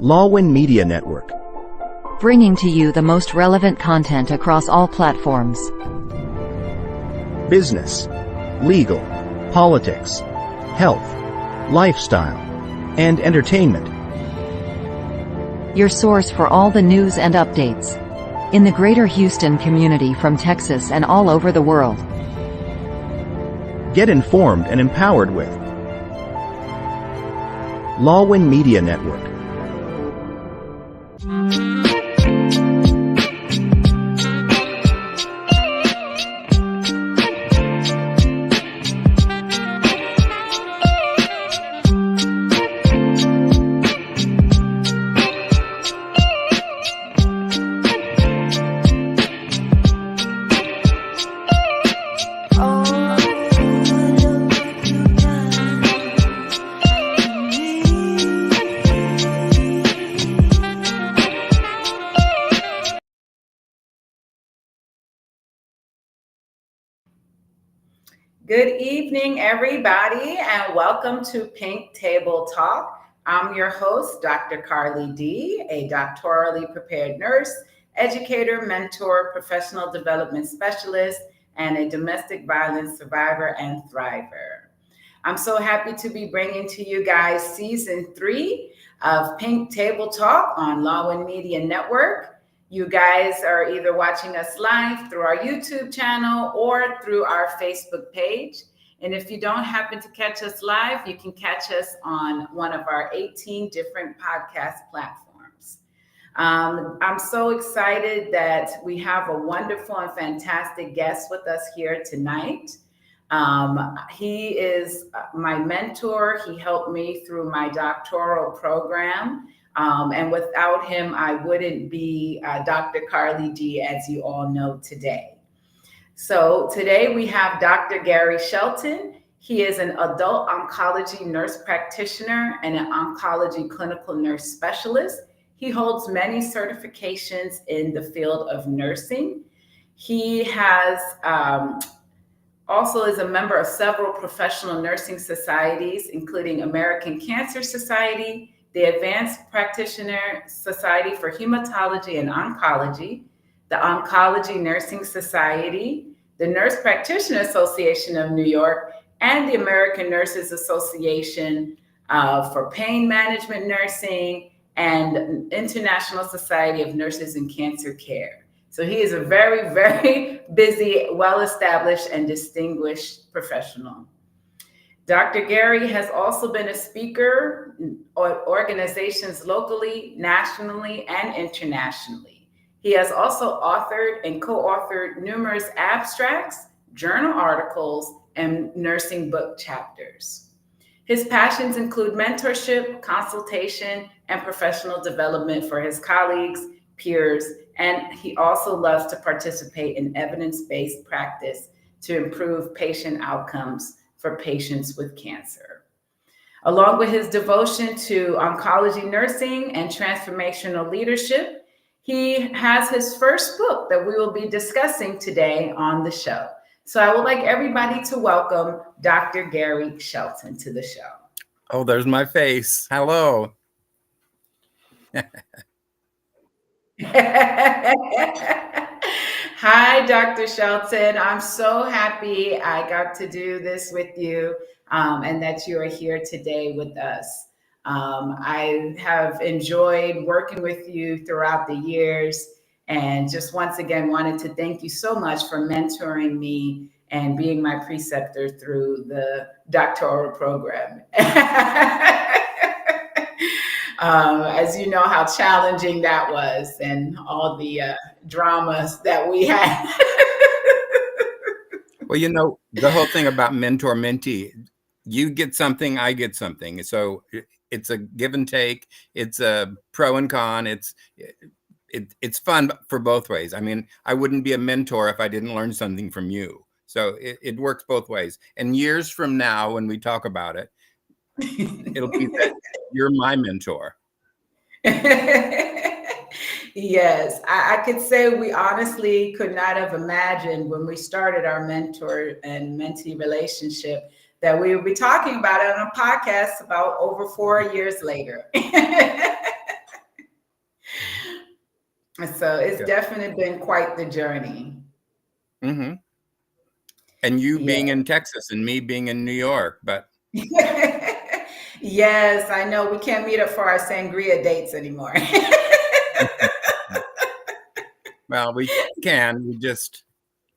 Lawin Media Network, bringing to you the most relevant content across all platforms. business, legal, politics, health, lifestyle, and entertainment. Your source for all the news and updates in the greater Houston community from Texas and all over the world. Get informed and empowered with Lawin Media Network. Good evening, everybody, and welcome to Pink Table Talk. I'm your host, Dr. Carly D., a doctorally prepared nurse, educator, mentor, professional development specialist, and a domestic violence survivor and thriver. I'm so happy to be bringing to you guys season 3 of Pink Table Talk on Lawin Media Network. You guys are either watching us live through our YouTube channel or through our Facebook page. And if you don't happen to catch us live, you can catch us on one of our 18 different podcast platforms. I'm so excited that we have a wonderful and fantastic guest with us here tonight. He is my mentor. He helped me through my doctoral program. And without him, I wouldn't be Dr. Carly D., as you all know today. So today we have Dr. Gary Shelton. He is an adult oncology nurse practitioner and an oncology clinical nurse specialist. He holds many certifications in the field of nursing. He has also is a member of several professional nursing societies, including American Cancer Society, the Advanced Practitioner Society for Hematology and Oncology, the Oncology Nursing Society, the Nurse Practitioner Association of New York, and the American Nurses Association for Pain Management Nursing, and International Society of Nurses in Cancer Care. So he is a very, very busy, well-established, and distinguished professional. Dr. Gary has also been a speaker on organizations locally, nationally, and internationally. He has also authored and co-authored numerous abstracts, journal articles, and nursing book chapters. His passions include mentorship, consultation, and professional development for his colleagues, peers, and he also loves to participate in evidence-based practice to improve patient outcomes for patients with cancer. Along with his devotion to oncology nursing and transformational leadership, he has his first book that we will be discussing today on the show. So I would like everybody to welcome Dr. Gary Shelton to the show. Oh, there's my face. Hello. Hi, Dr. Shelton. I'm so happy I got to do this with you and that you are here today with us. I have enjoyed working with you throughout the years and just once again wanted to thank you so much for mentoring me and being my preceptor through the doctoral program. As you know how challenging that was and all the dramas that we had. Well, you know, the whole thing about mentor-mentee, you get something, I get something. So it's a give and take. It's a pro and con. It's fun for both ways. I mean, I wouldn't be a mentor if I didn't learn something from you. So it works both ways. And years from now, when we talk about it, it'll be that you're my mentor. Yes, I could say we honestly could not have imagined when we started our mentor and mentee relationship that we would be talking about it on a podcast about over 4 years later. So it's Good. definitely been quite the journey. Mm-hmm. And you Yeah. being in Texas and me being in New York, but Yes, I know we can't meet up for our sangria dates anymore. well, we can. We just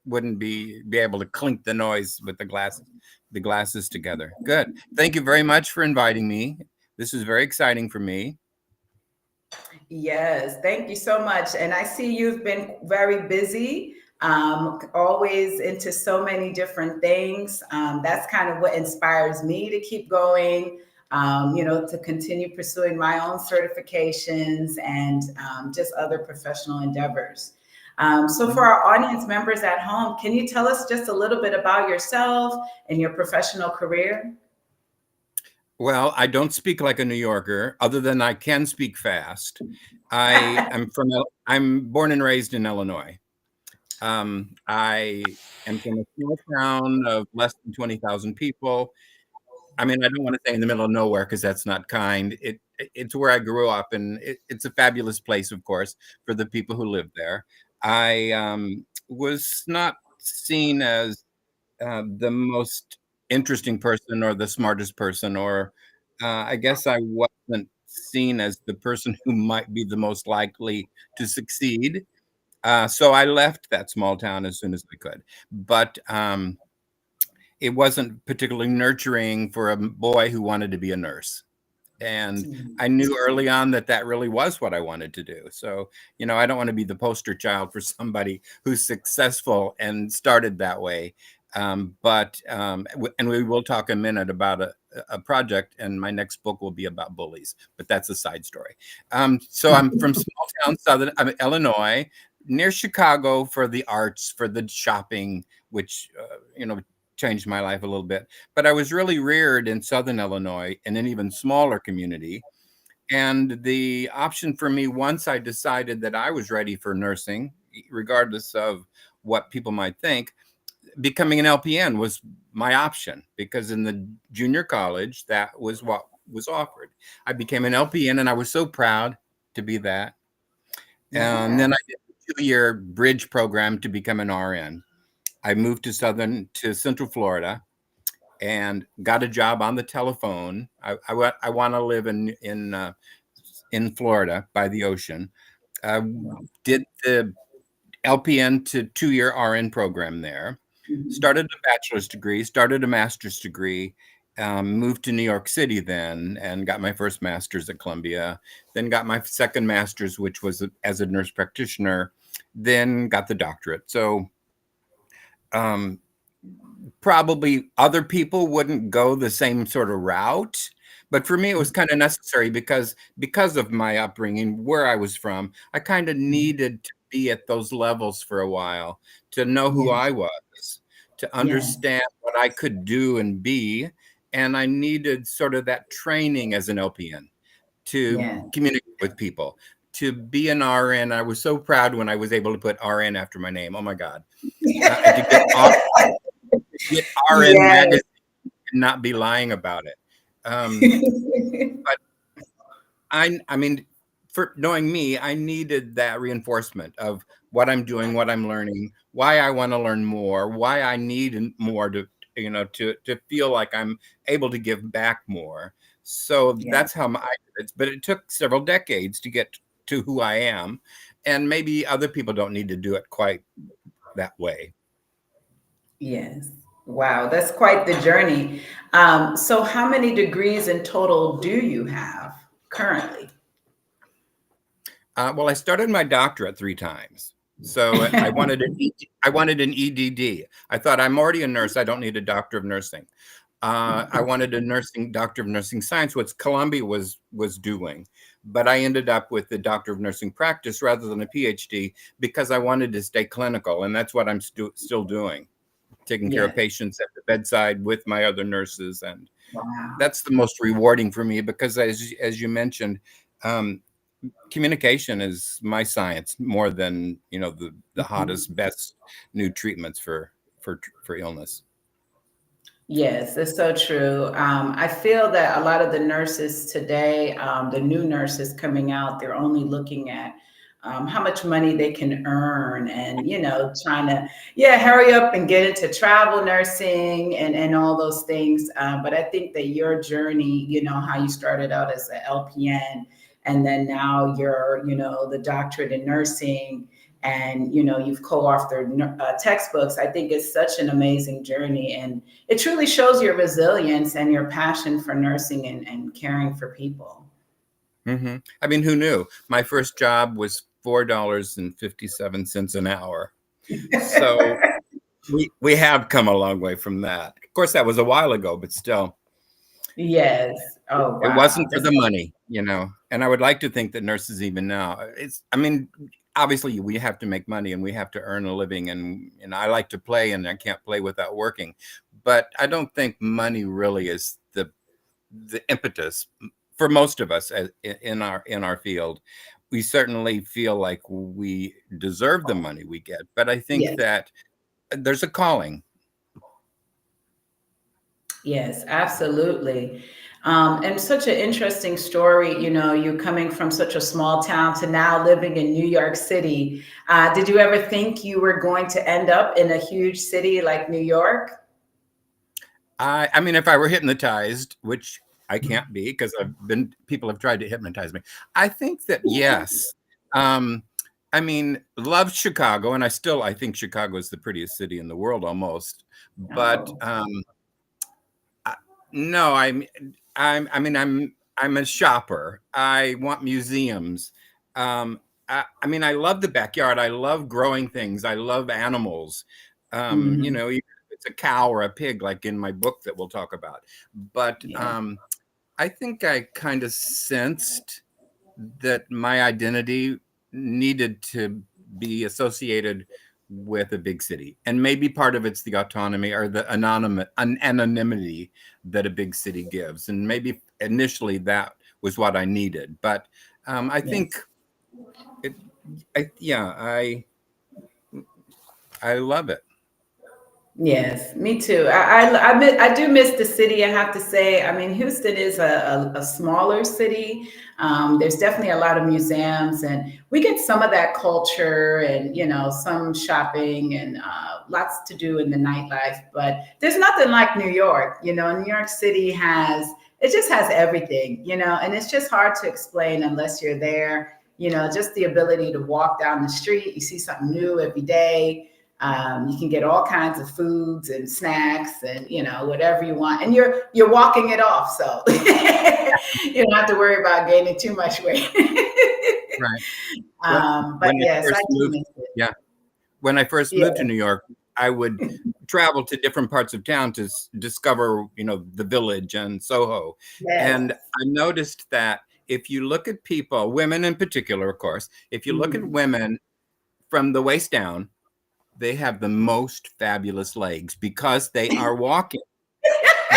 wouldn't be able to clink the noise with the glasses together. Good. Thank you very much for inviting me. This is very exciting for me. Yes, thank you so much. And I see you've been very busy, always into so many different things. That's kind of what inspires me to keep going, to continue pursuing my own certifications and just other professional endeavors. So, for our audience members at home, can you tell us just a little bit about yourself and your professional career? Well, I don't speak like a New Yorker, other than I can speak fast. I'm born and raised in Illinois. I am from a small town of less than 20,000 people. I mean, I don't want to say in the middle of nowhere because that's not kind. It's where I grew up, and it's a fabulous place, of course, for the people who live there. I was not seen as the most interesting person or the smartest person, or I guess I wasn't seen as the person who might be the most likely to succeed. So I left that small town as soon as I could. But it wasn't particularly nurturing for a boy who wanted to be a nurse. And I knew early on that that really was what I wanted to do. So, I don't want to be the poster child for somebody who's successful and started that way. And we will talk a minute about a project, and my next book will be about bullies, but that's a side story. So I'm from small town Illinois, near Chicago, for the arts, for the shopping, which changed my life a little bit. But I was really reared in Southern Illinois in an even smaller community. And the option for me, once I decided that I was ready for nursing, regardless of what people might think, becoming an LPN was my option, because in the junior college, that was what was offered. I became an LPN, and I was so proud to be that. And then I did a 2-year bridge program to become an RN. I moved to Central Florida and got a job on the telephone. I want to live in Florida by the ocean. Did the LPN to 2-year RN program there. Started a bachelor's degree, started a master's degree, moved to New York City then and got my first master's at Columbia, then got my second master's, which was as a nurse practitioner, then got the doctorate. So probably other people wouldn't go the same sort of route, but for me it was kind of necessary because of my upbringing, where I was from. I kind of needed to be at those levels for a while to know who I was, to understand what I could do and be, and I needed sort of that training as an LPN to communicate with people. To be an RN, I was so proud when I was able to put RN after my name. Oh my God. To get RN magazine and not be lying about it. But I mean, for knowing me, I needed that reinforcement of what I'm doing, what I'm learning, why I want to learn more, why I need more to feel like I'm able to give back more. So that's how I did it. But it took several decades to get to who I am, and maybe other people don't need to do it quite that way. Yes. Wow, that's quite the journey. So how many degrees in total do you have currently? Well, I started my doctorate 3 times. So I wanted an EDD. I thought, I'm already a nurse. I don't need a doctor of nursing. I wanted a doctor of nursing science, what Columbia was doing. But I ended up with the doctor of nursing practice rather than a PhD because I wanted to stay clinical. And that's what I'm still doing, taking care of patients at the bedside with my other nurses. And that's the most rewarding for me because, as you mentioned, communication is my science more than the hottest, best new treatments for illness. Yes, it's so true. I feel that a lot of the nurses today, the new nurses coming out, they're only looking at how much money they can earn, and trying to hurry up and get into travel nursing and all those things. But I think that your journey, how you started out as an LPN, and then now you're the doctorate in nursing, and you've co-authored textbooks. I think it's such an amazing journey, and it truly shows your resilience and your passion for nursing and caring for people. Mm-hmm. I mean, who knew? My first job was $4.57 an hour. So we have come a long way from that. Of course, that was a while ago, but still. Yes. Oh, wow. It wasn't for the money, and I would like to think that nurses even now, obviously we have to make money and we have to earn a living, and I like to play, and I can't play without working, but I don't think money really is the impetus for most of us in our field. We certainly feel like we deserve the money we get, but I think that there's a calling. Yes, absolutely. And such an interesting story, you coming from such a small town to now living in New York City. Did you ever think you were going to end up in a huge city like New York? I mean, if I were hypnotized, which I can't be because people have tried to hypnotize me. I think that, yes. I mean, love Chicago, and I think Chicago is the prettiest city in the world almost. But no, I'm a shopper. I want museums. I mean, I love the backyard. I love growing things. I love animals. Even if it's a cow or a pig, like in my book that we'll talk about. But I think I kind of sensed that my identity needed to be associated with a big city, and maybe part of it's the autonomy or the anonymity that a big city gives, and maybe initially that was what I needed. But I think I love it. Yes, me too. I do miss the city, I have to say. I mean, Houston is a smaller city. There's definitely a lot of museums, and we get some of that culture and, some shopping and lots to do in the nightlife. But there's nothing like New York. New York City just has everything, and it's just hard to explain unless you're there. Just the ability to walk down the street, you see something new every day. You can get all kinds of foods and snacks and whatever you want, and you're walking it off, so you don't have to worry about gaining too much weight. Right. But yes, I do miss it. Yeah. When I first moved to New York, I would travel to different parts of town to discover, the Village and Soho. Yes. And I noticed that if you look at people, women in particular, of course, if you look at women from the waist down, they have the most fabulous legs because they are walking.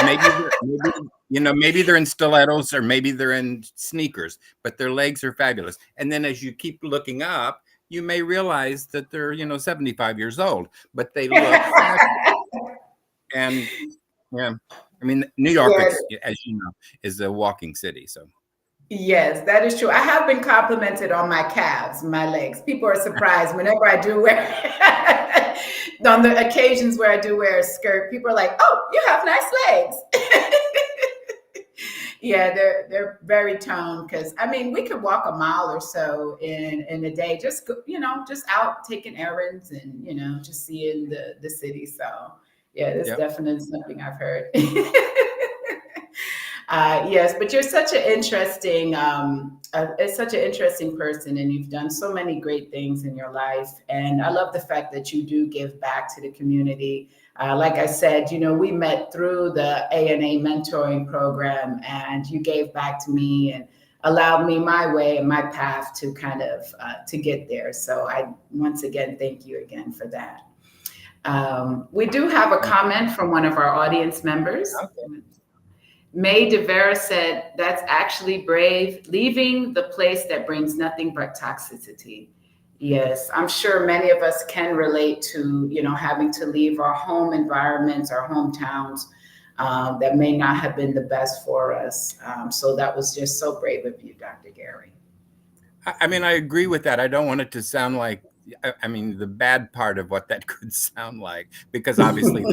Maybe they're in stilettos or maybe they're in sneakers, but their legs are fabulous. And then as you keep looking up, you may realize that they're, 75 years old, but they look fabulous. And I mean, New York, as you know, is a walking city. So. Yes, that is true. I have been complimented on my calves, my legs. People are surprised whenever I do wear, on the occasions where I do wear a skirt, people are like, "Oh, you have nice legs." Yeah, they're very toned because I mean we could walk a mile or so in a day, just just out taking errands and just seeing the city. So yeah, that's definitely something I've heard. Yes, but you're such an interesting, person, and you've done so many great things in your life. And I love the fact that you do give back to the community. Like I said, we met through the ANA mentoring program, and you gave back to me and allowed me my way and my path to kind of to get there. So I once again thank you again for that. We do have a comment from one of our audience members. Okay. May DeVera said, "That's actually brave, leaving the place that brings nothing but toxicity." Yes, I'm sure many of us can relate to, having to leave our home environments, our hometowns that may not have been the best for us. So that was just so brave of you, Dr. Gary. I mean, I agree with that. I don't want it to sound like, I mean, the bad part of what that could sound like, because obviously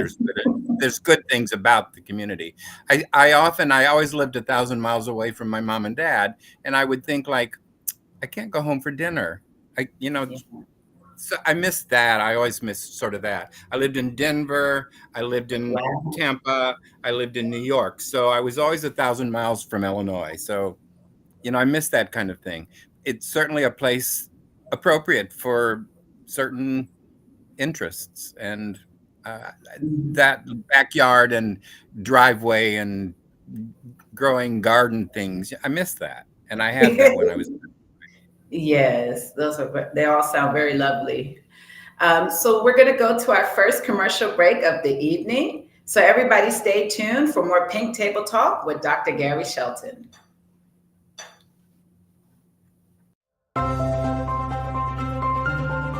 there's good things about the community. I always lived 1,000 miles away from my mom and dad, and I would think like, I can't go home for dinner. Yeah. So I miss that. I always miss sort of that. I lived in Denver. I lived in Wow. Tampa. I lived in New York. So I was always 1,000 miles from Illinois. So, I miss that kind of thing. It's certainly a place appropriate for certain interests, and that backyard and driveway and growing garden things. I miss that. And I had that when I was. Yes, they all sound very lovely. So we're going to go to our first commercial break of the evening. So everybody stay tuned for more Pink Table Talk with Dr. Gary Shelton.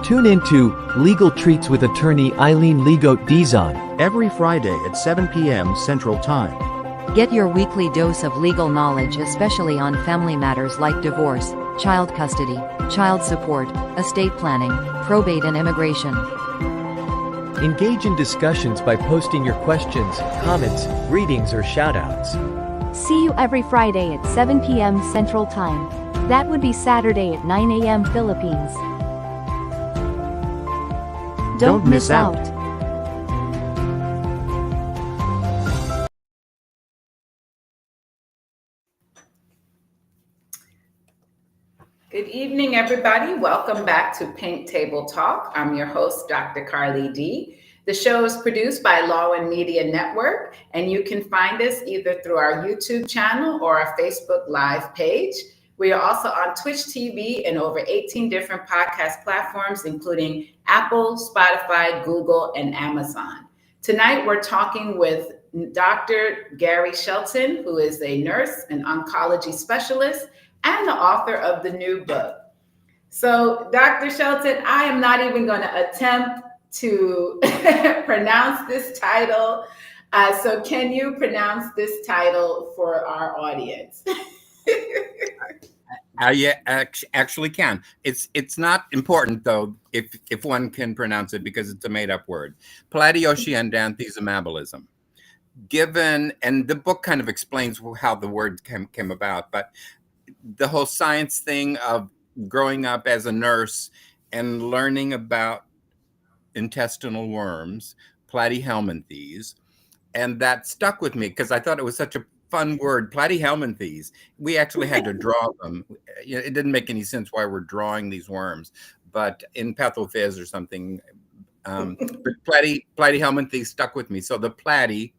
Tune into Legal Treats with attorney Eileen Legoat Dizon every Friday at 7 p.m. Central Time. Get your weekly dose of legal knowledge, especially on family matters like divorce, child custody, child support, estate planning, probate and immigration. Engage in discussions by posting your questions, comments, greetings or shoutouts. See you every Friday at 7 p.m. Central Time. That would be Saturday at 9 a.m. Philippines. Don't miss out. Good evening, everybody. Welcome back to Pink Table Talk. I'm your host, Dr. Carly D. The show is produced by Lawin Media Network, and you can find us either through our YouTube channel or our Facebook Live page. We are also on Twitch TV and over 18 different podcast platforms, including Apple, Spotify, Google, and Amazon. Tonight, we're talking with Dr. Gary Shelton, who is a nurse and oncology specialist and the author of the new book. So, Dr. Shelton, I am not even going to attempt to pronounce this title. So can you pronounce this title for our audience? Yeah, actually can. It's not important though if one can pronounce it, because it's a made up word. Platyosciandanthes amabilism. Given, and the book kind of explains how the word came about, but the whole science thing of growing up as a nurse and learning about intestinal worms, platyhelminthes, and that stuck with me because I thought it was such a fun word, platyhelminthes. We actually had to draw them. It didn't make any sense why we're drawing these worms, but in pathophys or something. But platyhelminthes stuck with me. So the platy,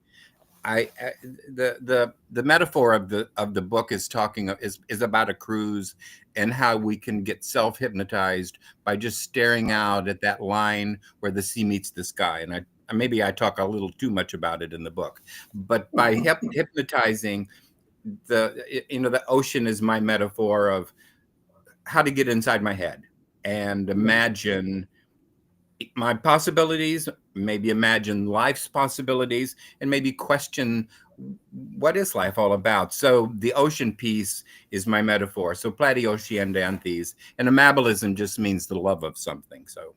the metaphor of the book is about a cruise and how we can get self-hypnotized by just staring out at that line where the sea meets the sky. And maybe I talk a little too much about it in the book, but by hypnotizing, the ocean is my metaphor of how to get inside my head and imagine my possibilities, maybe imagine life's possibilities, and maybe question what is life all about. So the ocean piece is my metaphor. So platyosciandanthes, and amabilism just means the love of something. So.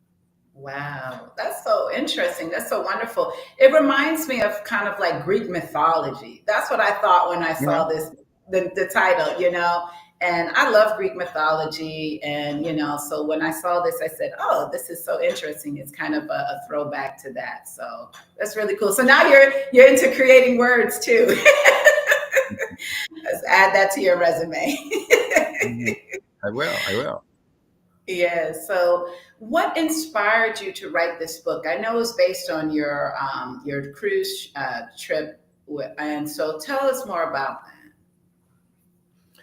Wow, that's so interesting. That's so wonderful. It reminds me of kind of like Greek mythology. That's what I thought when I saw this, the title, and I love Greek mythology. And, so when I saw this, I said, oh, this is so interesting. It's kind of a throwback to that. So that's really cool. So now you're into creating words too. Let's add that to your resume. I will. Yeah. So what inspired you to write this book? I know it's based on your cruise trip. And so tell us more about that.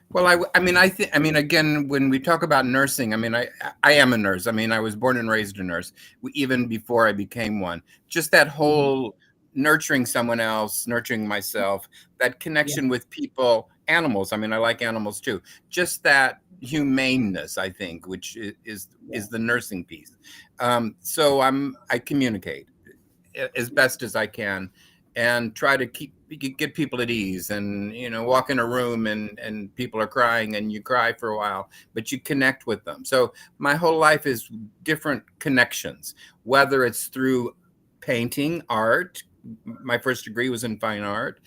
Well, again, when we talk about nursing, I am a nurse. I was born and raised a nurse, even before I became one. Just that whole nurturing someone else, nurturing myself, that connection with people, animals. I like animals too. Just that humaneness, I think, which is the nursing piece. So I communicate as best as I can and try to keep you could get people at ease, and walk in a room and people are crying and you cry for a while, but you connect with them. So my whole life is different connections, whether it's through painting, art. My first degree was in fine art,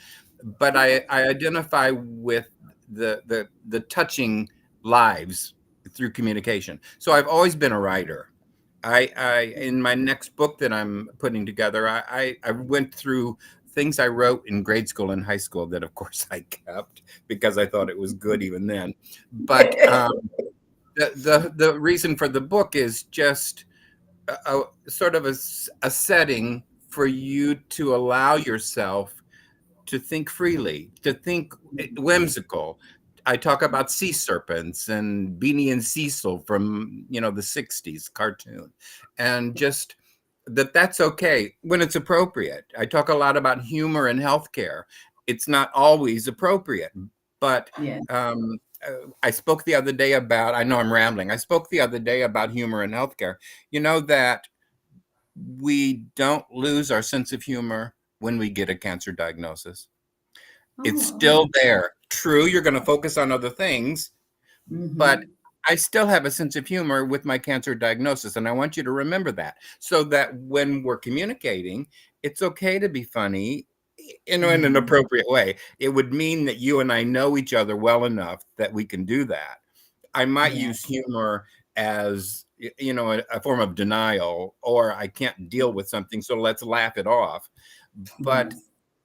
but I identify with the touching lives through communication. So I've always been a writer. I in my next book that I'm putting together, I went through things I wrote in grade school and high school that, of course, I kept because I thought it was good even then. But the reason for the book is just a sort of a setting for you to allow yourself to think freely, to think whimsical. I talk about sea serpents and Beanie and Cecil from the 60s cartoon, and just that's okay when it's appropriate. I talk a lot about humor in healthcare. It's not always appropriate, but Yeah. I spoke the other day about, I know I'm rambling. I spoke the other day about humor in healthcare. You know that we don't lose our sense of humor when we get a cancer diagnosis. It's still there. True, you're going to focus on other things, but I still have a sense of humor with my cancer diagnosis. And I want you to remember that, so that when we're communicating, it's okay to be funny, in an appropriate way. It would mean that you and I know each other well enough that we can do that. I might use humor as, a form of denial, or I can't deal with something, so let's laugh it off. But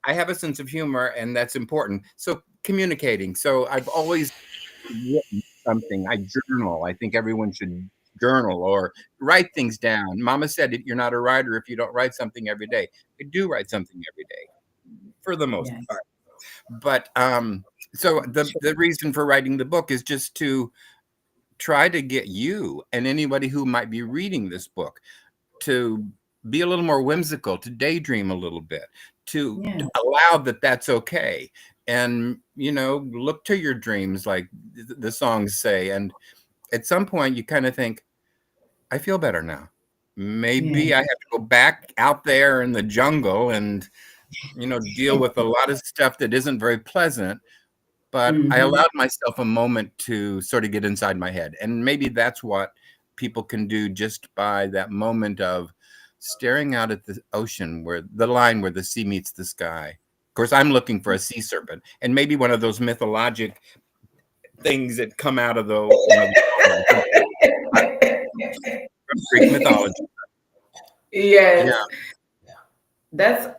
I have a sense of humor, and that's important. So communicating. So I've always written something. I journal. I think everyone should journal or write things down. Mama said you're not a writer if you don't write something every day. I do write something every day for the most part. But so the reason for writing the book is just to try to get you and anybody who might be reading this book to be a little more whimsical, to daydream a little bit, to allow that's okay. And, look to your dreams, like the songs say. And at some point you kind of think, I feel better now. Maybe I have to go back out there in the jungle and, deal with a lot of stuff that isn't very pleasant. But I allowed myself a moment to sort of get inside my head. And maybe that's what people can do just by that moment of staring out at the ocean, where the line where the sea meets the sky. Of course, I'm looking for a sea serpent, and maybe one of those mythologic things that come out of the Greek mythology. Yes. Yeah.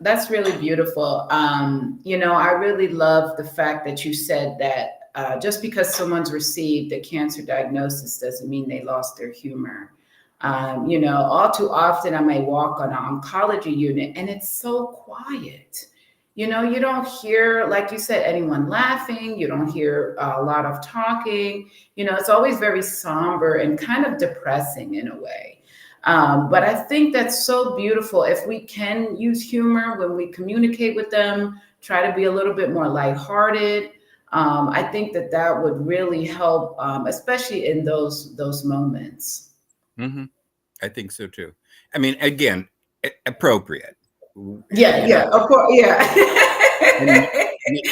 That's really beautiful. I really love the fact that you said that just because someone's received a cancer diagnosis doesn't mean they lost their humor. All too often I may walk on an oncology unit and it's so quiet. You don't hear, like you said, anyone laughing. You don't hear a lot of talking. It's always very somber and kind of depressing in a way. But I think that's so beautiful if we can use humor when we communicate with them, try to be a little bit more lighthearted. I think that would really help, especially in those moments. I think so too. I mean, again, appropriate. Yeah, of course, yeah.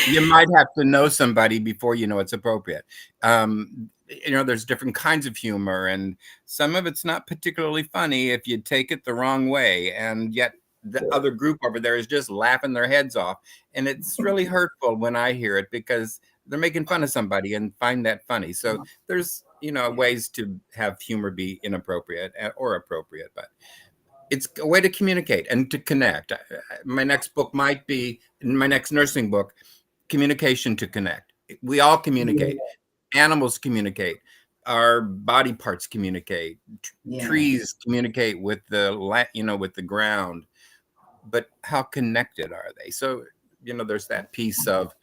You might have to know somebody before you know it's appropriate. There's different kinds of humor, and some of it's not particularly funny if you take it the wrong way, and yet the other group over there is just laughing their heads off. And it's really hurtful when I hear it, because they're making fun of somebody and find that funny. So there's, ways to have humor be inappropriate or appropriate, but it's a way to communicate and to connect. My next book might be, in my next nursing book, communication to connect. We all communicate. Animals communicate. Our body parts communicate. Trees communicate with with the ground. But how connected are they? So, there's that piece of,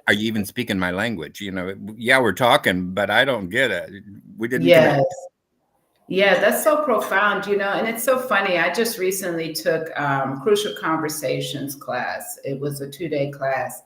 are you even speaking my language? We're talking, but I don't get it. We didn't connect. Yeah, that's so profound, and it's so funny. I just recently took Crucial Conversations class. It was a 2-day class.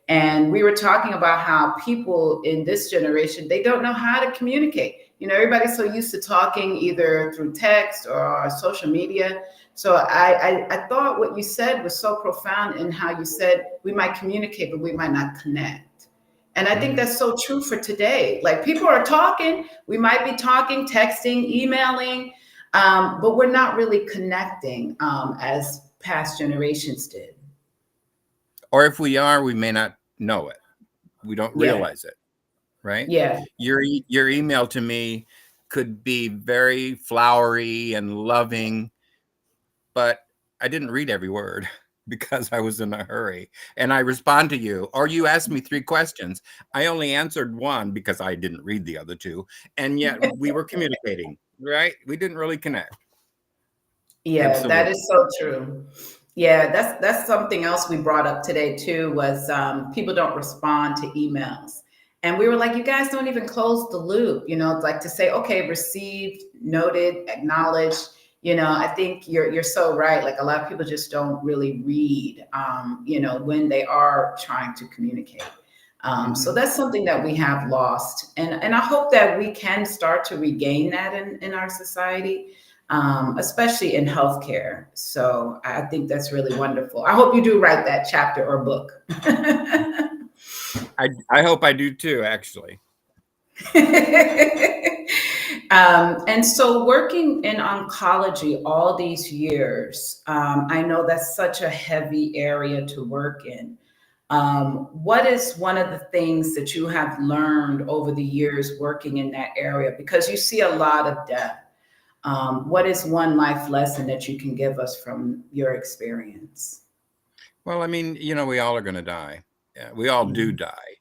And we were talking about how people in this generation, they don't know how to communicate. everybody's so used to talking either through text or social media. So I thought what you said was so profound in how you said we might communicate, but we might not connect. And I think that's so true for today. Like, people are talking, we might be talking, texting, emailing, but we're not really connecting as past generations did. Or if we are, we may not know it. We don't Yeah. realize it, right? Yeah. Your email to me could be very flowery and loving, but I didn't read every word because I was in a hurry. And I respond to you, or you asked me 3 questions. I only answered 1 because I didn't read the other 2. And yet we were communicating, right? We didn't really connect. Yeah, Absolutely. that is so true. Yeah, that's something else we brought up today too, was people don't respond to emails. And we were like, you guys don't even close the loop, it's like to say, okay, received, noted, acknowledged. I think you're so right. Like, a lot of people just don't really read, when they are trying to communicate. So that's something that we have lost. And I hope that we can start to regain that in our society. Especially in healthcare. So I think that's really wonderful. I hope you do write that chapter or book. I hope I do too, actually. And so, working in oncology all these years, I know that's such a heavy area to work in. What is one of the things that you have learned over the years working in that area? Because you see a lot of death. What is one life lesson that you can give us from your experience? Well, I mean, we all are going to die. We all do die.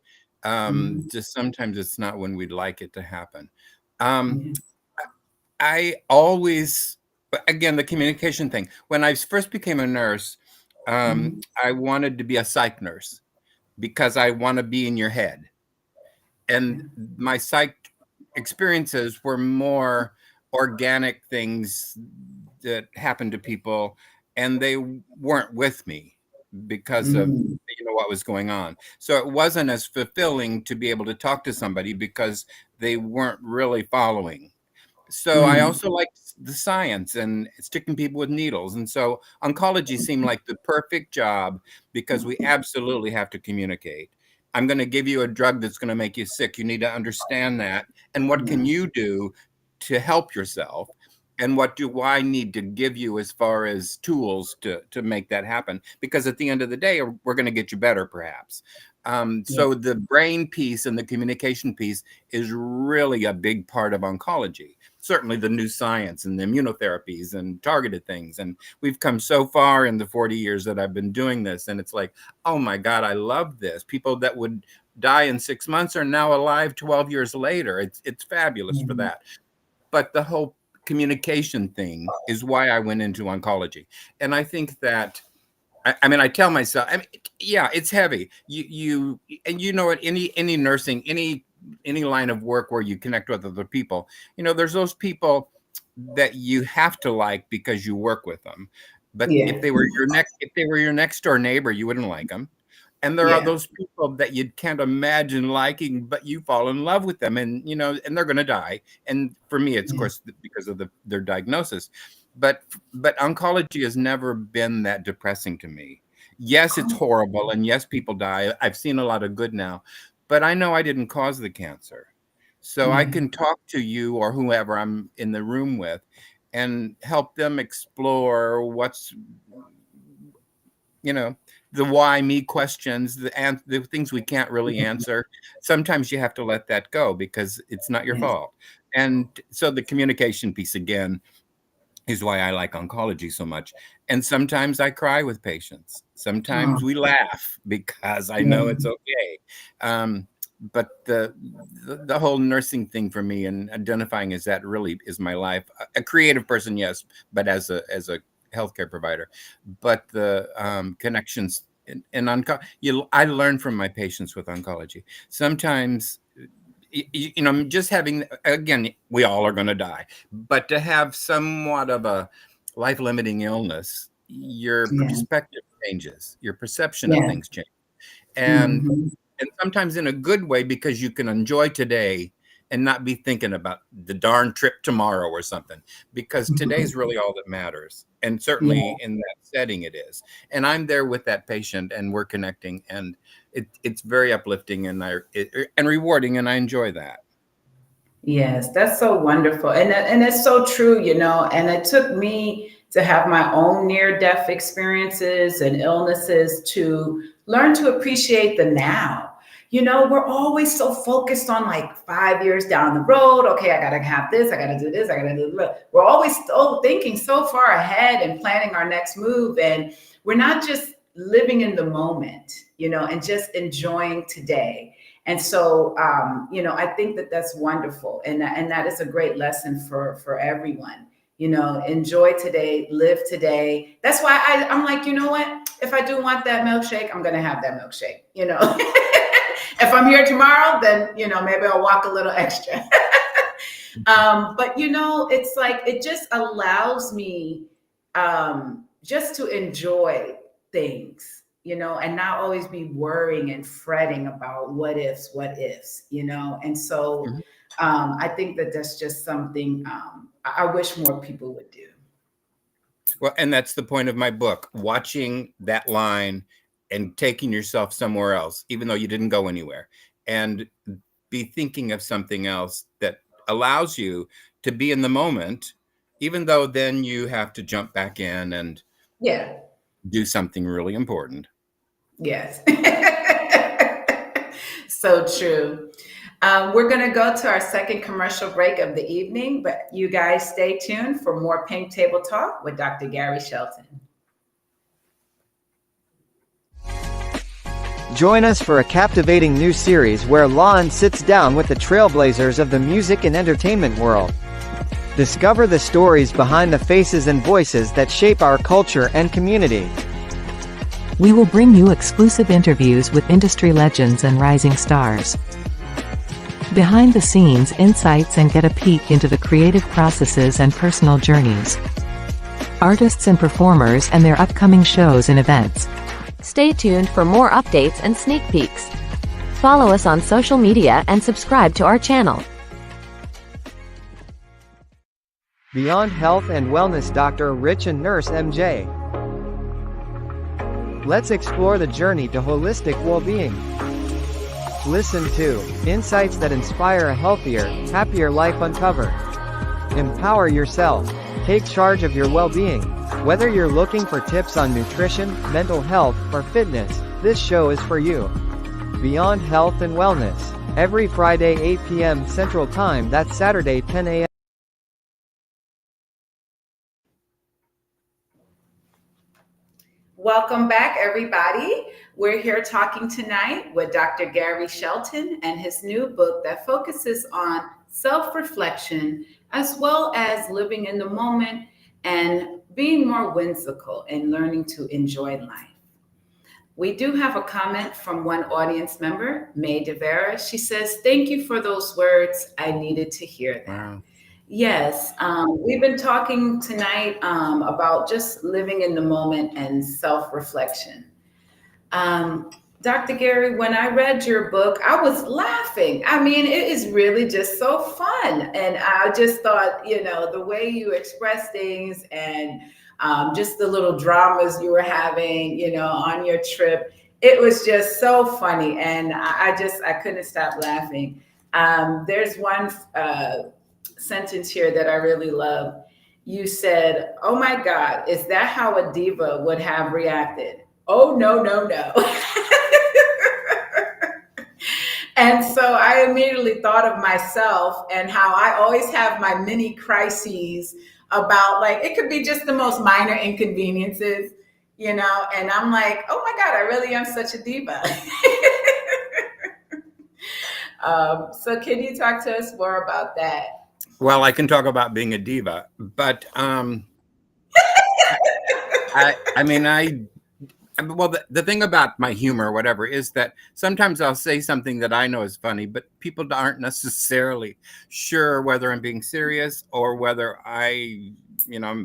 Just sometimes it's not when we'd like it to happen. I always, again, the communication thing. When I first became a nurse, I wanted to be a psych nurse because I want to be in your head. And my psych experiences were more organic things that happened to people, and they weren't with me because of what was going on. So it wasn't as fulfilling to be able to talk to somebody because they weren't really following. So I also liked the science and sticking people with needles. And so oncology seemed like the perfect job because we absolutely have to communicate. I'm going to give you a drug that's going to make you sick. You need to understand that. And what can you do to help yourself? And what do I need to give you as far as tools to make that happen? Because at the end of the day, we're going to get you better, perhaps. So the brain piece and the communication piece is really a big part of oncology. Certainly the new science and the immunotherapies and targeted things. And we've come so far in the 40 years that I've been doing this. And it's like, oh my God, I love this. People that would die in 6 months are now alive 12 years later. It's fabulous for that. But the whole communication thing is why I went into oncology. And I think that, I mean, I tell myself, yeah, it's heavy. You what, any nursing, any line of work where you connect with other people, there's those people that you have to like because you work with them. But if they were your next door neighbor, you wouldn't like them. And there are those people that you can't imagine liking, but you fall in love with them, and and they're going to die. And for me, it's of course because of their diagnosis. But oncology has never been that depressing to me. Yes, it's horrible, and yes, people die. I've seen a lot of good now, but I know I didn't cause the cancer. So I can talk to you or whoever I'm in the room with and help them explore what's, the why me questions, the things we can't really answer. Sometimes you have to let that go because it's not your fault. And so the communication piece, again, is why I like oncology so much. And sometimes I cry with patients. Sometimes we laugh because I know it's okay. But the whole nursing thing for me and identifying as that really is my life. A creative person, yes, but as a healthcare provider. But the connections in I learn from my patients with oncology. Sometimes, just having, again, we all are going to die, but to have somewhat of a life-limiting illness, your perspective changes, your perception of things change. And sometimes in a good way, because you can enjoy today and not be thinking about the darn trip tomorrow or something, because today's really all that matters. And certainly in that setting it is. And I'm there with that patient and we're connecting, and it's very uplifting and and rewarding, and I enjoy that. Yes, that's so wonderful. And it's so true, you know, and it took me to have my own near-death experiences and illnesses to learn to appreciate the now. You know, we're always so focused on like 5 years down the road. Okay, I gotta have this, I gotta do this, I gotta do that. We're always still thinking so far ahead and planning our next move. And we're not just living in the moment, you know, and just enjoying today. And so, you know, I think that that's wonderful. And that is a great lesson for everyone. You know, enjoy today, live today. That's why I'm like, you know what? If I do want that milkshake, I'm going to have that milkshake, you know. If I'm here tomorrow, then, you know, maybe I'll walk a little extra. But, you know, it's like, it just allows me just to enjoy things, you know, and not always be worrying and fretting about what ifs, you know. And so I think that that's just something I wish more people would do. Well, and that's the point of my book, watching that line and taking yourself somewhere else, even though you didn't go anywhere, and be thinking of something else that allows you to be in the moment, even though then you have to jump back in and do something really important. Yes. So true. We're going to go to our second commercial break of the evening, but you guys stay tuned for more Pink Table Talk with Dr. Gary Shelton. Join us for a captivating new series where Lawin sits down with the trailblazers of the music and entertainment world. Discover the stories behind the faces and voices that shape our culture and community. We will bring you exclusive interviews with industry legends and rising stars. Behind the scenes insights and get a peek into the creative processes and personal journeys. Artists and performers and their upcoming shows and events. Stay tuned for more updates and sneak peeks. Follow us on social media and subscribe to our channel. Beyond Health and Wellness Dr. Rich and Nurse MJ. Let's explore the journey to holistic well-being. Listen to insights that inspire a healthier, happier life. Uncover. Empower yourself. Take charge of your well-being. Whether you're looking for tips on nutrition, mental health, or fitness, this show is for you. Beyond Health and Wellness. Every Friday 8 p.m. Central Time, that's Saturday 10 a.m. Welcome back, everybody. We're here talking tonight with Dr. Gary Shelton and his new book that focuses on self-reflection as well as living in the moment and being more whimsical and learning to enjoy life. We do have a comment from one audience member, May DeVera. She says, "Thank you for those words. I needed to hear that." Wow. Yes, we've been talking tonight about just living in the moment and self-reflection. Dr. Gary, when I read your book, I was laughing. I mean, it is really just so fun. And I just thought, you know, the way you express things and just the little dramas you were having, you know, on your trip, it was just so funny. And I couldn't stop laughing. There's one sentence here that I really love. You said, "Oh my God, is that how a diva would have reacted? Oh, no, no, no." And so I immediately thought of myself and how I always have my mini crises about, like, it could be just the most minor inconveniences, you know, and I'm like, oh my God, I really am such a diva. So can you talk to us more about that? Well, I can talk about being a diva, but well, the thing about my humor or whatever is that sometimes I'll say something that I know is funny, but people aren't necessarily sure whether I'm being serious or whether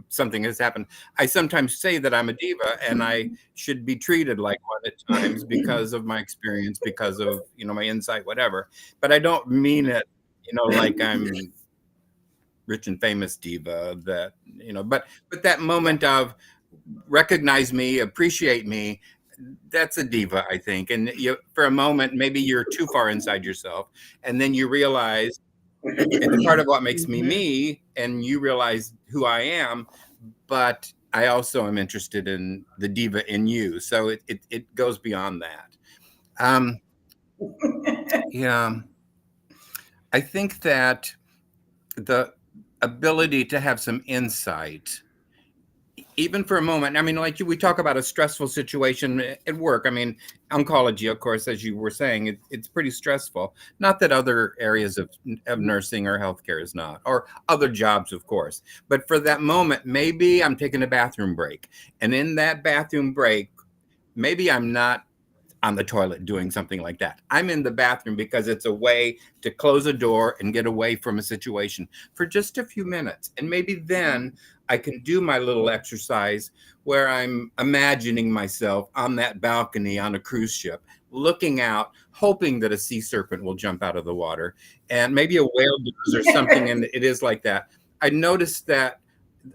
something has happened. I sometimes say that I'm a diva and I should be treated like one at times because of my experience, because of, my insight, whatever, but I don't mean it, like I'm rich and famous diva that, but that moment of recognize me, appreciate me, that's a diva, I think. And for a moment, maybe you're too far inside yourself. And then you realize it's part of what makes me me, and you realize who I am, but I also am interested in the diva in you. So it goes beyond that. Yeah. I think that the ability to have some insight, even for a moment, I mean, like we talk about a stressful situation at work. I mean, oncology, of course, as you were saying, it's pretty stressful. Not that other areas of nursing or healthcare is not, or other jobs, of course. But for that moment, maybe I'm taking a bathroom break. And in that bathroom break, maybe I'm not on the toilet doing something like that. I'm in the bathroom because it's a way to close a door and get away from a situation for just a few minutes. And maybe then I can do my little exercise where I'm imagining myself on that balcony on a cruise ship, looking out, hoping that a sea serpent will jump out of the water, and maybe a whale does or something. And it is like that. I noticed that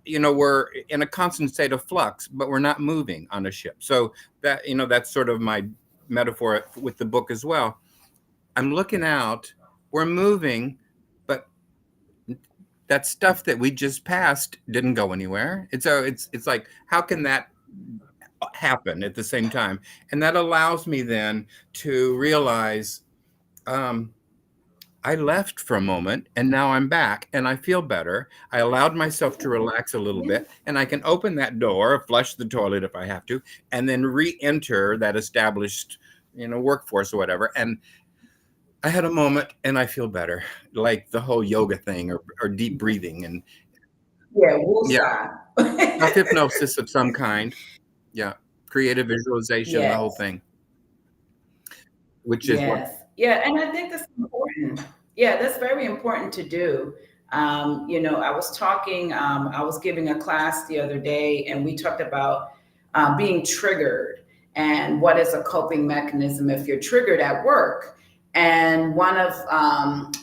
we're in a constant state of flux, but we're not moving on a ship. So that, that's sort of my metaphor with the book as well. I'm looking out, we're moving, but that stuff that we just passed didn't go anywhere. And so it's like, how can that happen at the same time? And that allows me then to realize, I left for a moment and now I'm back and I feel better. I allowed myself to relax a little bit, and I can open that door, flush the toilet if I have to, and then re-enter that established, workforce or whatever. And I had a moment and I feel better, like the whole yoga thing or deep breathing and self-hypnosis of some kind. Yeah. Creative visualization, the whole thing. Which is yeah, and I think that's important. Yeah, that's very important to do. I was talking, I was giving a class the other day, and we talked about being triggered and what is a coping mechanism if you're triggered at work. And one of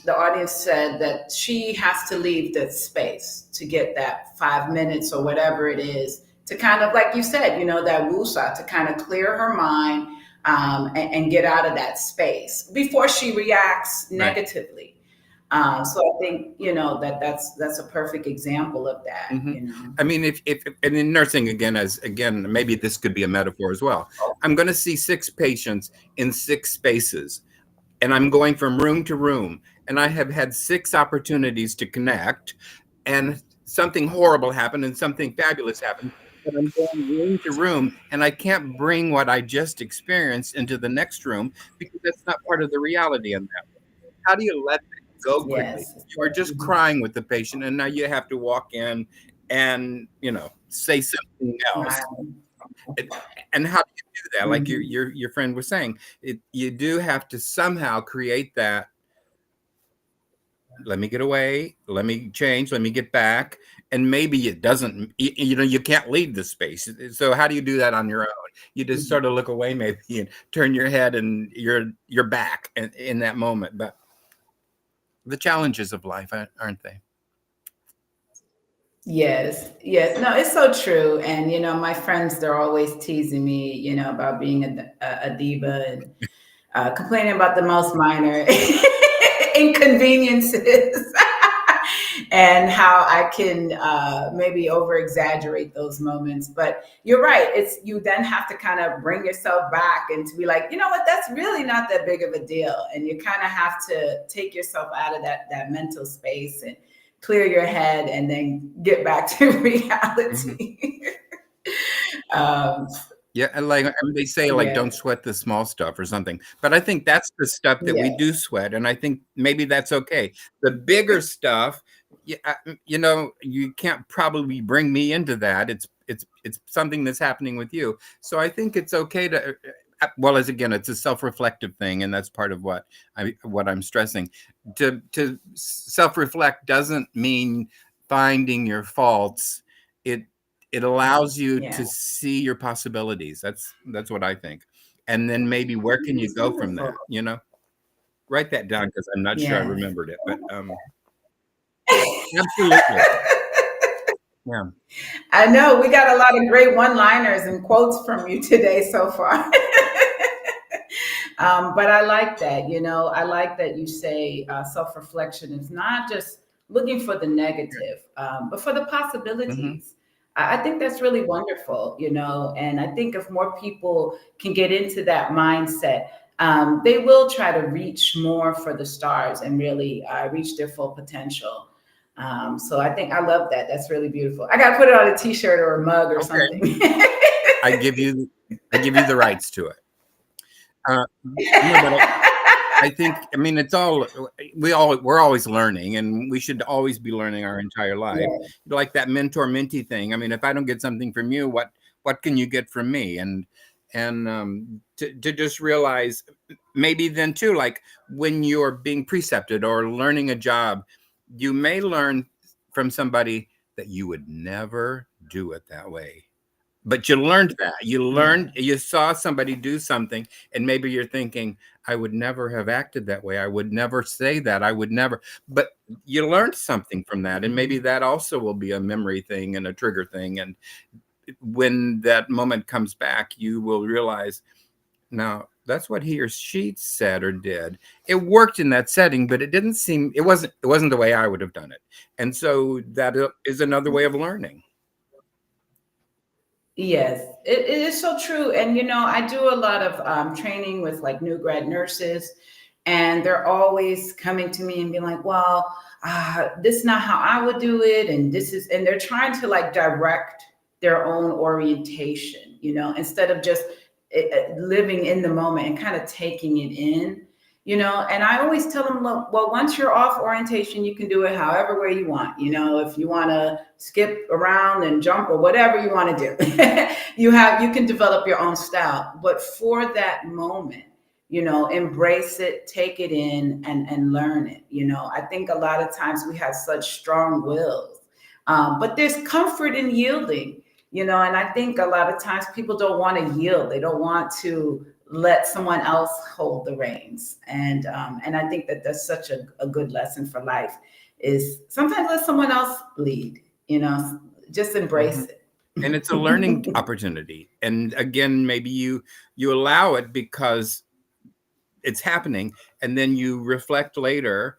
the audience said that she has to leave the space to get that 5 minutes or whatever it is to kind of, like you said, that woosah, to kind of clear her mind and get out of that space before she reacts negatively. So I think, that's a perfect example of that. I mean, if and in nursing, again, maybe this could be a metaphor as well. I'm going to see 6 patients in 6 spaces, and I'm going from room to room, and I have had 6 opportunities to connect, and something horrible happened and something fabulous happened. But I'm going room to room, and I can't bring what I just experienced into the next room because that's not part of the reality in that room. How do you let that go quickly? You were just crying with the patient, and now you have to walk in and say something else. And how do you do that? Like your friend was saying, you do have to somehow create that. Let me get away. Let me change. Let me get back. And maybe it doesn't. You can't leave the space. So how do you do that on your own? You just sort of look away, maybe, and turn your head, and you're back in that moment. But the challenges of life, aren't they? Yes. No, it's so true. And, my friends, they're always teasing me, about being a diva and complaining about the most minor inconveniences and how I can maybe over exaggerate those moments. But you're right. You then have to kind of bring yourself back and to be like, you know what, that's really not that big of a deal. And you kind of have to take yourself out of that mental space and clear your head and then get back to reality. Yeah, and like they say, don't sweat the small stuff or something. But I think that's the stuff that we do sweat, and I think maybe that's okay. The bigger stuff, you can't probably bring me into that. It's something that's happening with you. So I think it's okay to. Well, it's a self-reflective thing, and that's part of what I'm stressing. To self-reflect doesn't mean finding your faults. It allows you to see your possibilities. That's what I think. And then maybe where can you go from that? Write that down because I'm not sure I Yeah. remembered it, but absolutely. Yeah. I know we got a lot of great one-liners and quotes from you today so far. But I like that, I like that you say self-reflection is not just looking for the negative, but for the possibilities. I think that's really wonderful, and I think if more people can get into that mindset, they will try to reach more for the stars and really reach their full potential. So I think I love that. That's really beautiful. I got to put it on a t-shirt or a mug or something. I give you the rights to it. No, but I think, it's all, we're always learning, and we should always be learning our entire life. Yeah. Like that mentor-mentee thing. If I don't get something from you, what can you get from me? And to just realize maybe then too, like when you're being precepted or learning a job, you may learn from somebody that you would never do it that way. But you learned that. You saw somebody do something, and maybe you're thinking, I would never have acted that way. I would never say that. I would never. But you learned something from that. And maybe that also will be a memory thing and a trigger thing. And when that moment comes back, you will realize, now that's what he or she said or did. It worked in that setting, but it wasn't the way I would have done it. And so that is another way of learning. Yes, it is so true. And, I do a lot of training with like new grad nurses, and they're always coming to me and being like, well, this is not how I would do it. And they're trying to like direct their own orientation, instead of just living in the moment and kind of taking it in. And I always tell them, look, well, once you're off orientation, you can do it however way you want. If you want to skip around and jump or whatever you want to do, you can develop your own style. But for that moment, embrace it, take it in, and learn it. I think a lot of times we have such strong wills, but there's comfort in yielding. And I think a lot of times people don't want to yield. They don't want to let someone else hold the reins. And I think that that's such a good lesson for life, is sometimes let someone else lead, just embrace it. And it's a learning opportunity. And again, maybe you allow it because it's happening. And then you reflect later,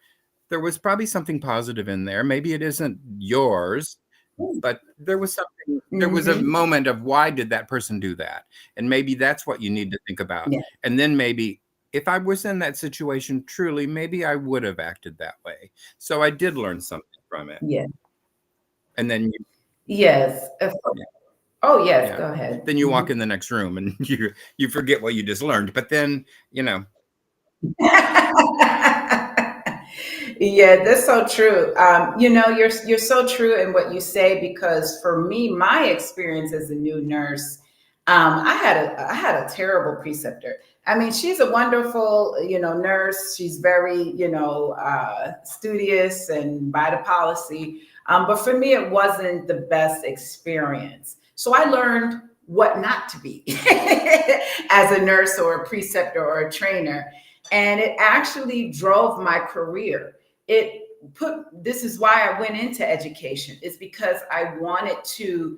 there was probably something positive in there. Maybe it isn't yours, but there was something, there was a moment of why did that person do that? And maybe that's what you need to think about. Yeah. And then maybe if I was in that situation, truly, maybe I would have acted that way. So I did learn something from it. Yeah. And then Yes. Oh, yes. Yeah. Go ahead. Then you walk in the next room and you forget what you just learned. But then, Yeah, that's so true. You're so true in what you say, because for me, my experience as a new nurse, I had a terrible preceptor. She's a wonderful, nurse. She's very, studious and by the policy. But for me, it wasn't the best experience. So I learned what not to be as a nurse or a preceptor or a trainer. And it actually drove my career. This is why I went into education. It's because I wanted to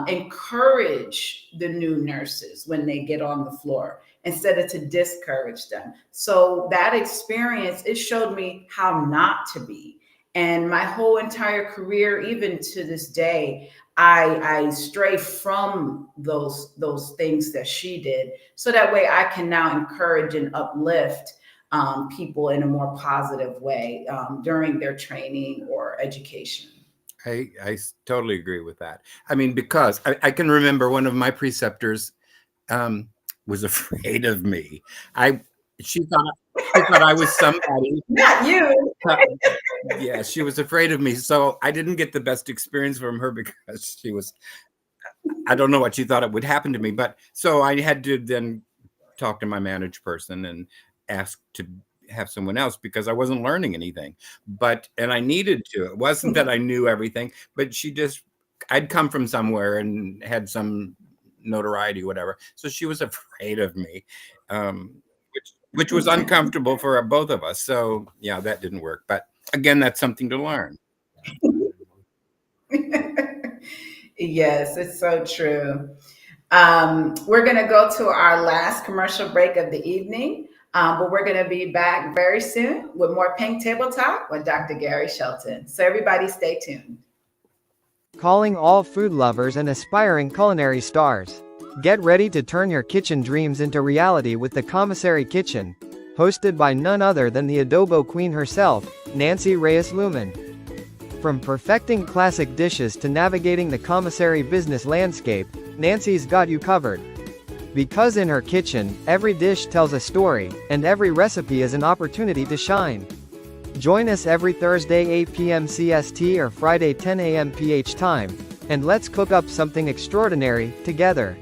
encourage the new nurses when they get on the floor, instead of to discourage them. So that experience, it showed me how not to be. And my whole entire career, even to this day, I stray from those things that she did, so that way I can now encourage and uplift people in a more positive way during their training or education. I totally agree with that. Because I can remember one of my preceptors was afraid of me. She thought I was somebody. Not you. Yeah, she was afraid of me. So I didn't get the best experience from her, because I don't know what she thought it would happen to me. But so I had to then talk to my managed person and ask to have someone else, because I wasn't learning anything. And I needed to. It wasn't that I knew everything, but I'd come from somewhere and had some notoriety, whatever. So she was afraid of me, which which was uncomfortable for both of us. So yeah, that didn't work. But again, that's something to learn. Yes, it's so true. We're going to go to our last commercial break of the evening, but we're going to be back very soon with more Pink Table Talk with Dr. Gary Shelton. So everybody stay tuned. Calling all food lovers and aspiring culinary stars. Get ready to turn your kitchen dreams into reality with the Commissary Kitchen, hosted by none other than the adobo queen herself, Nancy Reyes Lumen. From perfecting classic dishes to navigating the commissary business landscape, Nancy's got you covered. Because in her kitchen, every dish tells a story, and every recipe is an opportunity to shine. Join us every Thursday 8 p.m. CST or Friday 10 a.m. PH time, and let's cook up something extraordinary together.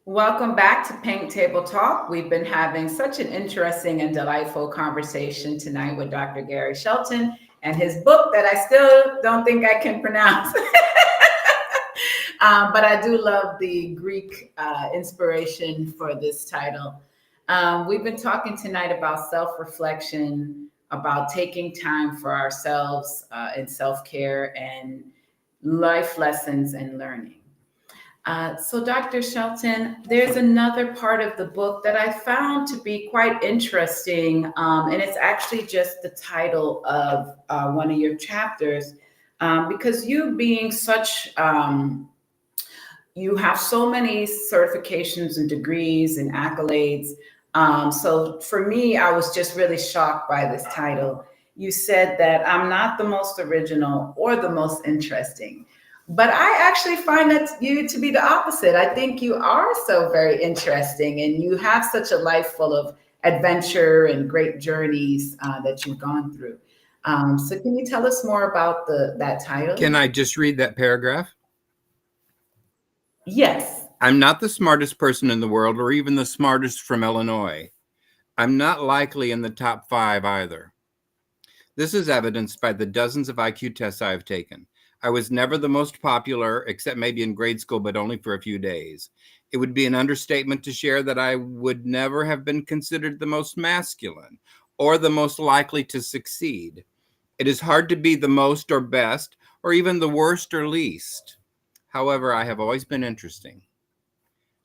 Welcome back to Pink Table Talk. We've been having such an interesting and delightful conversation tonight with Dr. Gary Shelton and his book that I still don't think I can pronounce. But I do love the Greek inspiration for this title. We've been talking tonight about self-reflection, about taking time for ourselves and self-care and life lessons and learning. So Dr. Shelton, there's another part of the book that I found to be quite interesting, and it's actually just the title of one of your chapters, because you being such, you have so many certifications and degrees and accolades. So for me, I was just really shocked by this title. You said that I'm not the most original or the most interesting. But I actually find that you to be the opposite. I think you are so very interesting, and you have such a life full of adventure and great journeys that you've gone through. So can you tell us more about that title? Can I just read that paragraph? Yes. I'm not the smartest person in the world, or even the smartest from Illinois. I'm not likely in the top 5 either. This is evidenced by the dozens of IQ tests I have taken. I was never the most popular, except maybe in grade school, but only for a few days. It would be an understatement to share that I would never have been considered the most masculine or the most likely to succeed. It is hard to be the most or best, or even the worst or least. However, I have always been interesting.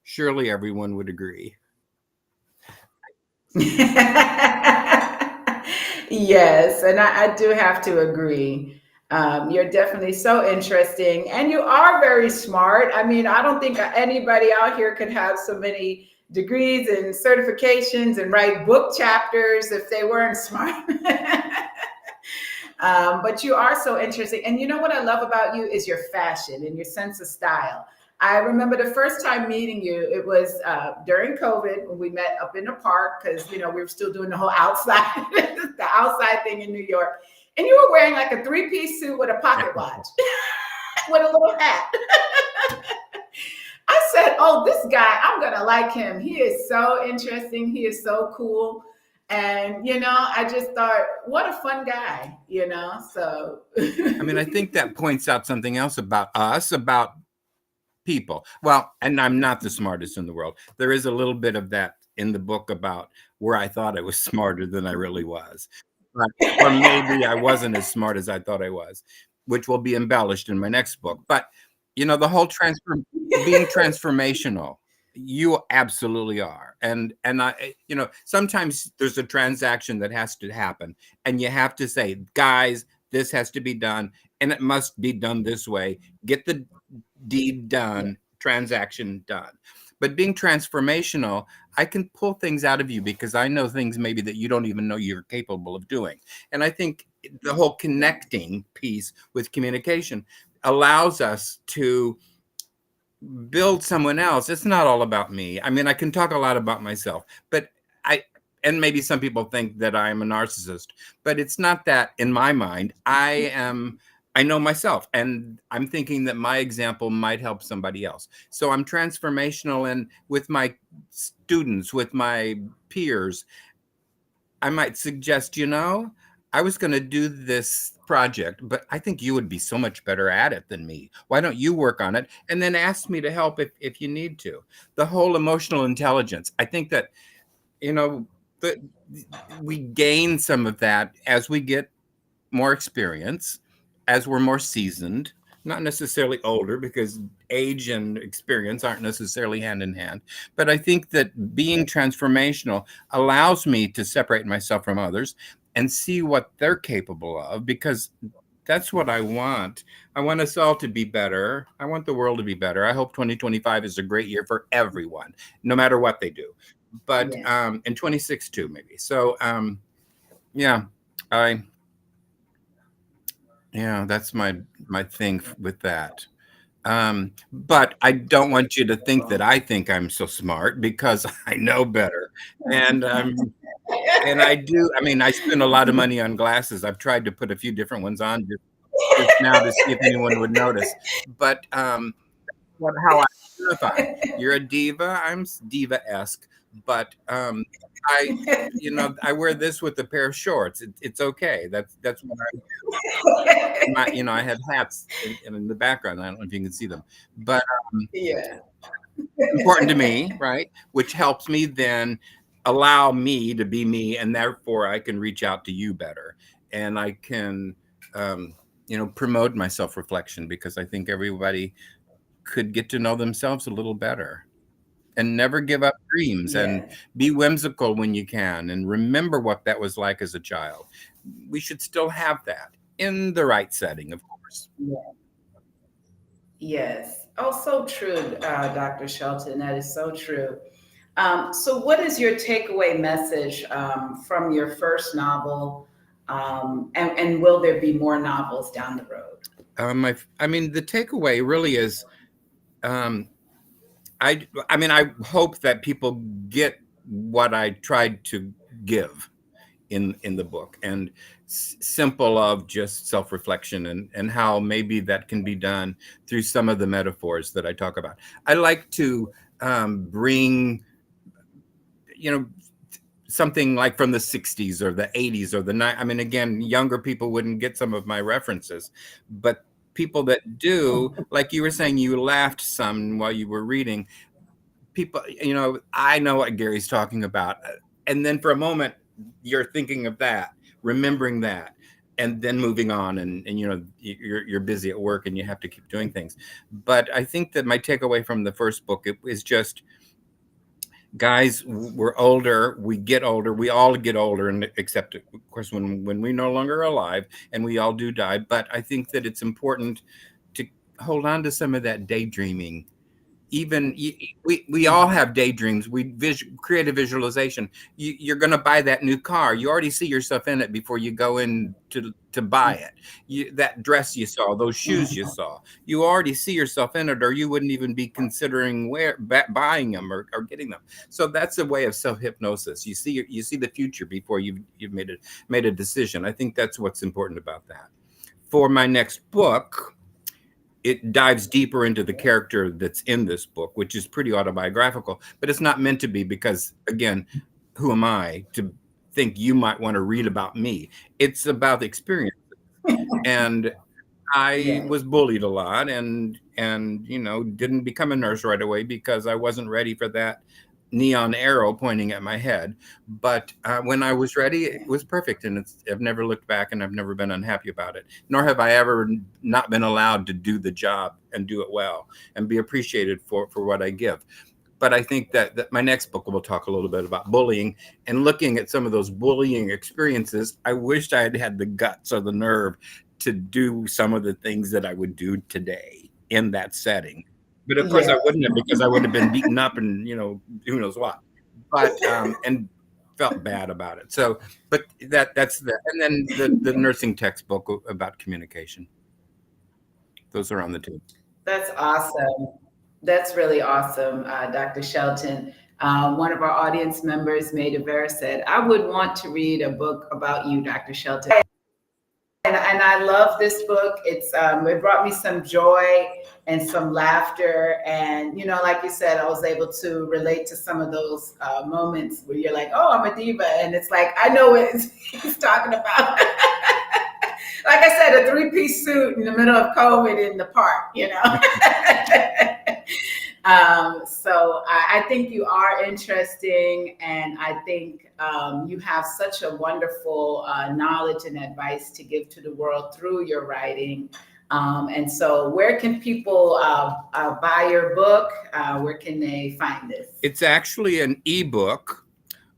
Surely everyone would agree. Yes, and I do have to agree. You're definitely so interesting, and you are very smart. I mean, I don't think anybody out here could have so many degrees and certifications and write book chapters if they weren't smart. But you are so interesting. And you know what I love about you is your fashion and your sense of style. I remember the first time meeting you, it was during COVID when we met up in the park because, we were still doing the whole outside, the outside thing in New York. And you were wearing like a 3-piece suit with a pocket watch, with a little hat. I said, oh, this guy, I'm going to like him. He is so interesting. He is so cool. And, I just thought, what a fun guy, so. I mean, I think that points out something else about us, about people. Well, and I'm not the smartest in the world. There is a little bit of that in the book about where I thought I was smarter than I really was. Or maybe I wasn't as smart as I thought I was, which will be embellished in my next book. But, the whole being transformational, you absolutely are. And I, sometimes there's a transaction that has to happen and you have to say, guys, this has to be done and it must be done this way. Get the deed done, transaction done. But being transformational, I can pull things out of you because I know things maybe that you don't even know you're capable of doing. And I think the whole connecting piece with communication allows us to build someone else. It's not all about me. I mean, I can talk a lot about myself, but and maybe some people think that I'm a narcissist, but it's not that in my mind. I know myself, and I'm thinking that my example might help somebody else. So I'm transformational, and with my students, with my peers, I might suggest, I was going to do this project, but I think you would be so much better at it than me. Why don't you work on it? And then ask me to help if you need to. The whole emotional intelligence. I think that, we gain some of that as we get more experience, as we're more seasoned, not necessarily older, because age and experience aren't necessarily hand in hand. But I think that being transformational allows me to separate myself from others and see what they're capable of, because that's what I want. I want us all to be better. I want the world to be better. I hope 2025 is a great year for everyone, no matter what they do. But and 26 too, maybe. So yeah, that's my thing with that. But I don't want you to think that I think I'm so smart, because I know better. And I do. I mean, I spend a lot of money on glasses. I've tried to put a few different ones on just now to see if anyone would notice. But how I identify. You're a diva. I'm diva-esque. But I wear this with a pair of shorts. It's okay. That's what I do. I have hats in the background. I don't know if you can see them, but important to me, right? Which helps me then allow me to be me, and therefore I can reach out to you better, and I can promote my self-reflection, because I think everybody could get to know themselves a little better. And never give up dreams, and be whimsical when you can, and remember what that was like as a child. We should still have that in the right setting, of course. Yes. Oh, so true, Dr. Shelton. That is so true. So what is your takeaway message from your first novel? And will there be more novels down the road? I mean, the takeaway really is, I hope that people get what I tried to give in the book, and simple of just self-reflection, and how maybe that can be done through some of the metaphors that I talk about. I like to bring, something like from the 60s or the 80s or again, younger people wouldn't get some of my references, but people that do, like you were saying, you laughed some while you were reading. People, I know what Gary's talking about. And then for a moment, you're thinking of that, remembering that, and then moving on. And you're busy at work and you have to keep doing things. But I think that my takeaway from the first book is just, guys, we're older, we all get older, and except, of course, when we're no longer alive, and we all do die. But I think that it's important to hold on to some of that daydreaming. Even we all have daydreams. We create a visualization. You're going to buy that new car. You already see yourself in it before you go in to buy it. That dress you saw, those shoes you saw, you already see yourself in it, or you wouldn't even be considering buying them or getting them. So that's a way of self-hypnosis. You see the future before you've made a decision. I think that's what's important about that. For my next book, it dives deeper into the character that's in this book, which is pretty autobiographical, but it's not meant to be, because, again, who am I to think you might want to read about me? It's about the experience. And I was bullied a lot, and didn't become a nurse right away, because I wasn't ready for that neon arrow pointing at my head. But when I was ready, it was perfect, and I've never looked back, and I've never been unhappy about it, nor have I ever not been allowed to do the job and do it well and be appreciated for what I give. But I think that my next book will talk a little bit about bullying, and looking at some of those bullying experiences. I wished I had had the guts or the nerve to do some of the things that I would do today in that setting. But of course I wouldn't have, because I would have been beaten up and, who knows what, but, and felt bad about it. So, but that's the, and then the nursing textbook about communication. Those are on the tube. That's awesome. That's really awesome, Dr. Shelton. One of our audience members, Maida Vera, said, I would want to read a book about you, Dr. Shelton. and I love this book. It brought me some joy and some laughter. And, you know, like you said, I was able to relate to some of those moments where you're like, oh, I'm a diva. And it's like, I know what he's talking about. Like I said, a 3-piece suit in the middle of COVID in the park, you know? So I think you are interesting, and I think you have such a wonderful knowledge and advice to give to the world through your writing. And so where can people buy your book? Where can they find this? It's actually an ebook,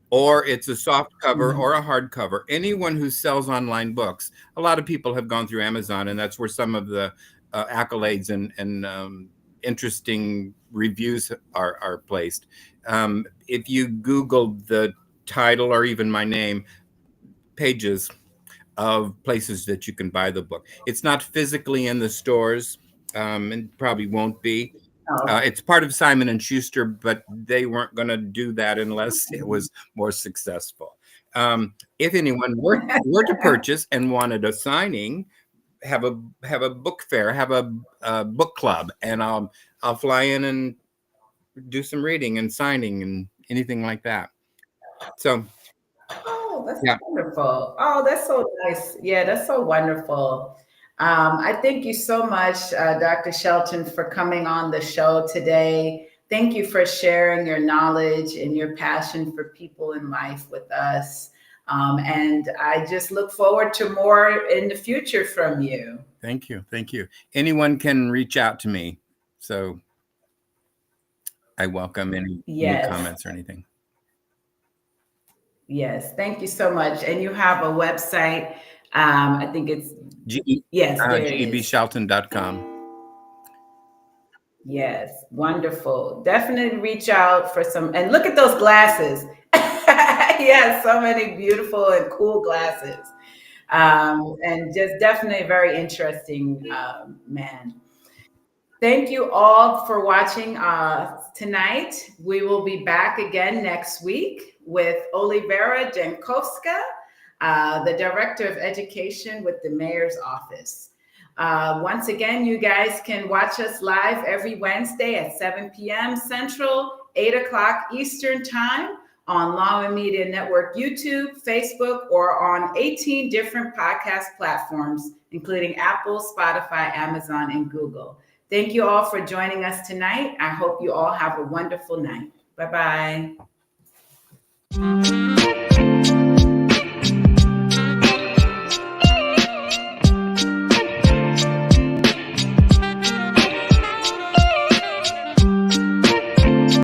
or it's a soft cover or a hardcover. Anyone who sells online books, a lot of people have gone through Amazon, and that's where some of the accolades and interesting reviews are placed. If you Google the title or even my name, pages of places that you can buy the book. It's not physically in the stores, and probably won't be. It's part of Simon and Schuster, but they weren't going to do that unless it was more successful. If anyone were to purchase and wanted a signing, have a book fair, have a book club, and I'll fly in and do some reading and signing and anything like that. So. Oh, that's wonderful. Oh, that's so nice. Yeah, that's so wonderful. I thank you so much, Dr. Shelton, for coming on the show today. Thank you for sharing your knowledge and your passion for people in life with us. And I just look forward to more in the future from you. Thank you. Thank you. Anyone can reach out to me. So I welcome any comments or anything. Yes, thank you so much. And you have a website. I think it's GEBShelton.com. Yes, wonderful. Definitely reach out for some, and look at those glasses. He has so many beautiful and cool glasses. And just definitely a very interesting man. Thank you all for watching tonight. We will be back again next week with Olivera Jankowska, the Director of Education with the Mayor's Office. Once again, you guys can watch us live every Wednesday at 7 p.m. Central, 8 o'clock Eastern Time on Lawin Media Network YouTube, Facebook, or on 18 different podcast platforms, including Apple, Spotify, Amazon, and Google. Thank you all for joining us tonight. I hope you all have a wonderful night. Bye-bye.